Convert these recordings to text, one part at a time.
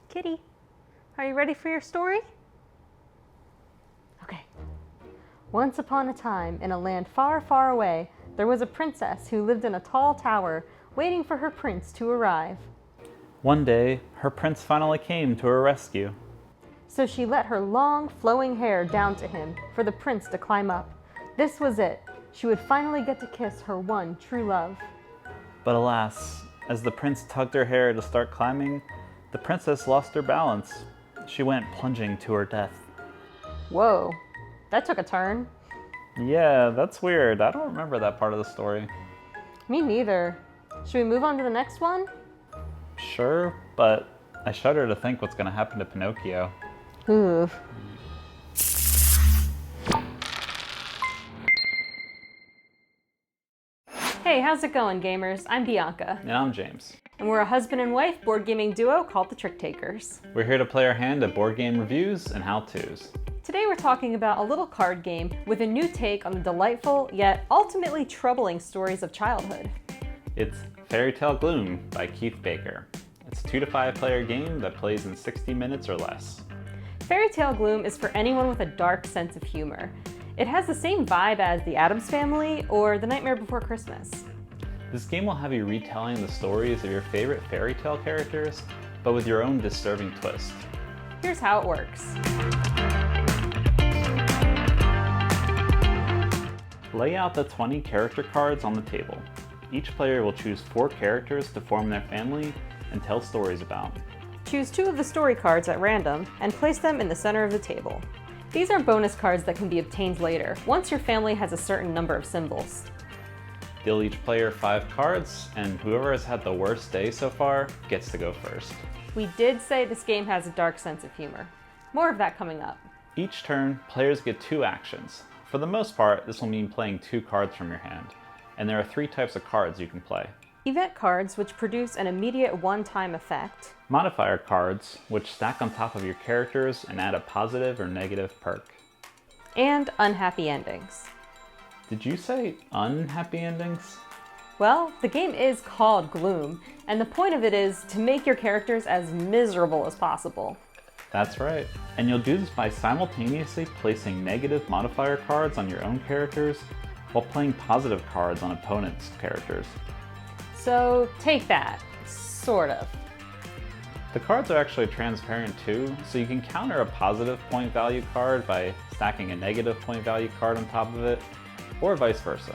Kitty, are you ready for your story? Okay. Once upon a time, in a land far, far away, there was a princess who lived in a tall tower, waiting for her prince to arrive. One day, her prince finally came to her rescue. So she let her long, flowing hair down to him for the prince to climb up. This was it. She would finally get to kiss her one true love. But alas, as the prince tugged her hair to start climbing, the princess lost her balance. She went plunging to her death. Whoa, that took a turn. Yeah, that's weird. I don't remember that part of the story. Me neither. Should we move on to the next one? Sure, but I shudder to think what's going to happen to Pinocchio. Ooh. Hey, how's it going, gamers? I'm Bianca. And I'm James. And we're a husband and wife board gaming duo called the Tricktakers. We're here to play our hand at board game reviews and how-tos. Today we're talking about a little card game with a new take on the delightful, yet ultimately troubling stories of childhood. It's Fairytale Gloom by Keith Baker. It's a 2 to 5 player game that plays in 60 minutes or less. Fairytale Gloom is for anyone with a dark sense of humor. It has the same vibe as The Addams Family or The Nightmare Before Christmas. This game will have you retelling the stories of your favorite fairy tale characters, but with your own disturbing twist. Here's how it works. Lay out the 20 character cards on the table. Each player will choose 4 characters to form their family and tell stories about. Choose 2 of the story cards at random and place them in the center of the table. These are bonus cards that can be obtained later, once your family has a certain number of symbols. Deal each player 5 cards, and whoever has had the worst day so far gets to go first. We did say this game has a dark sense of humor. More of that coming up. Each turn, players get 2 actions. For the most part, this will mean playing 2 cards from your hand, and there are 3 types of cards you can play. Event cards, which produce an immediate one-time effect. Modifier cards, which stack on top of your characters and add a positive or negative perk. And unhappy endings. Did you say unhappy endings? Well, the game is called Gloom, and the point of it is to make your characters as miserable as possible. That's right. And you'll do this by simultaneously placing negative modifier cards on your own characters while playing positive cards on opponents' characters. So take that, sort of. The cards are actually transparent too, so you can counter a positive point value card by stacking a negative point value card on top of it, or vice versa.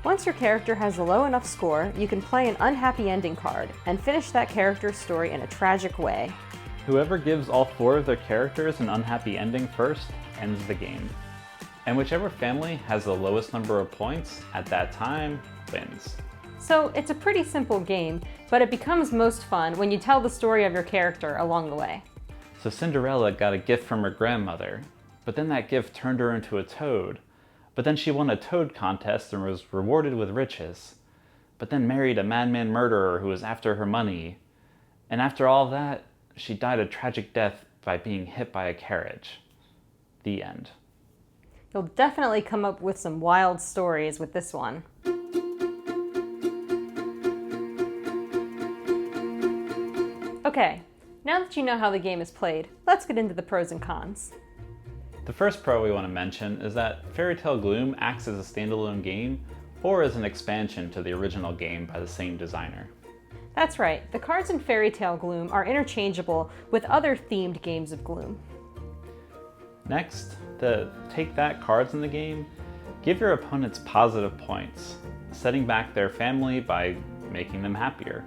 Once your character has a low enough score, you can play an unhappy ending card and finish that character's story in a tragic way. Whoever gives all 4 of their characters an unhappy ending first ends the game. And whichever family has the lowest number of points at that time wins. So it's a pretty simple game, but it becomes most fun when you tell the story of your character along the way. So Cinderella got a gift from her grandmother, but then that gift turned her into a toad. But then she won a toad contest and was rewarded with riches. But then married a madman murderer who was after her money. And after all that, she died a tragic death by being hit by a carriage. The end. You'll definitely come up with some wild stories with this one. Okay, now that you know how the game is played, let's get into the pros and cons. The first pro we want to mention is that Fairytale Gloom acts as a standalone game or as an expansion to the original game by the same designer. That's right, the cards in Fairytale Gloom are interchangeable with other themed games of Gloom. Next, the Take That cards in the game give your opponents positive points, setting back their family by making them happier.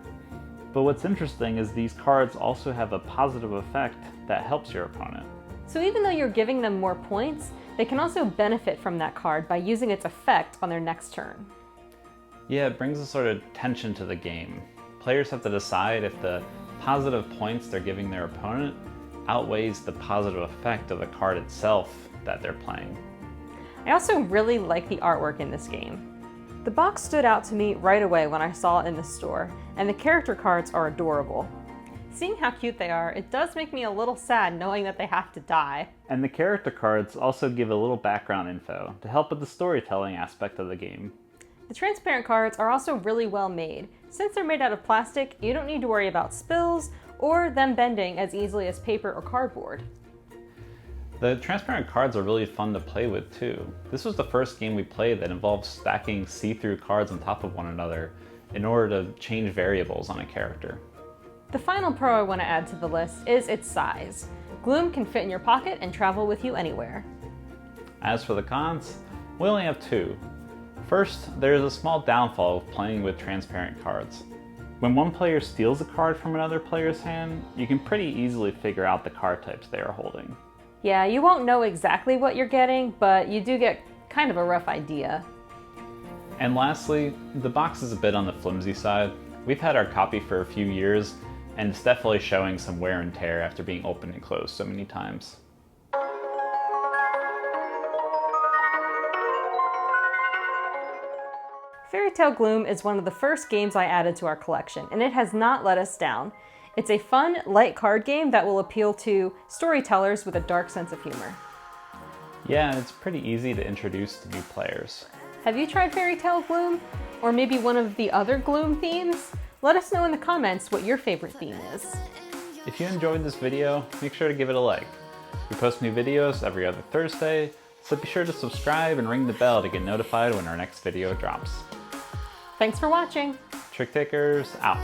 But what's interesting is these cards also have a positive effect that helps your opponent. So even though you're giving them more points, they can also benefit from that card by using its effect on their next turn. Yeah, it brings a sort of tension to the game. Players have to decide if the positive points they're giving their opponent outweighs the positive effect of the card itself that they're playing. I also really like the artwork in this game. The box stood out to me right away when I saw it in the store, and the character cards are adorable. Seeing how cute they are, it does make me a little sad knowing that they have to die. And the character cards also give a little background info to help with the storytelling aspect of the game. The transparent cards are also really well made. Since they're made out of plastic, you don't need to worry about spills or them bending as easily as paper or cardboard. The transparent cards are really fun to play with too. This was the first game we played that involved stacking see-through cards on top of one another in order to change variables on a character. The final pro I want to add to the list is its size. Gloom can fit in your pocket and travel with you anywhere. As for the cons, we only have two. First, there is a small downfall of playing with transparent cards. When one player steals a card from another player's hand, you can pretty easily figure out the card types they are holding. Yeah, you won't know exactly what you're getting, but you do get kind of a rough idea. And lastly, the box is a bit on the flimsy side. We've had our copy for a few years, and it's definitely showing some wear and tear after being opened and closed so many times. Fairytale Gloom is one of the first games I added to our collection, and it has not let us down. It's a fun, light card game that will appeal to storytellers with a dark sense of humor. Yeah, it's pretty easy to introduce to new players. Have you tried Fairytale Gloom? Or maybe one of the other Gloom themes? Let us know in the comments what your favorite theme is. If you enjoyed this video, make sure to give it a like. We post new videos every other Thursday, so be sure to subscribe and ring the bell to get notified when our next video drops. Thanks for watching! Tricktakers out.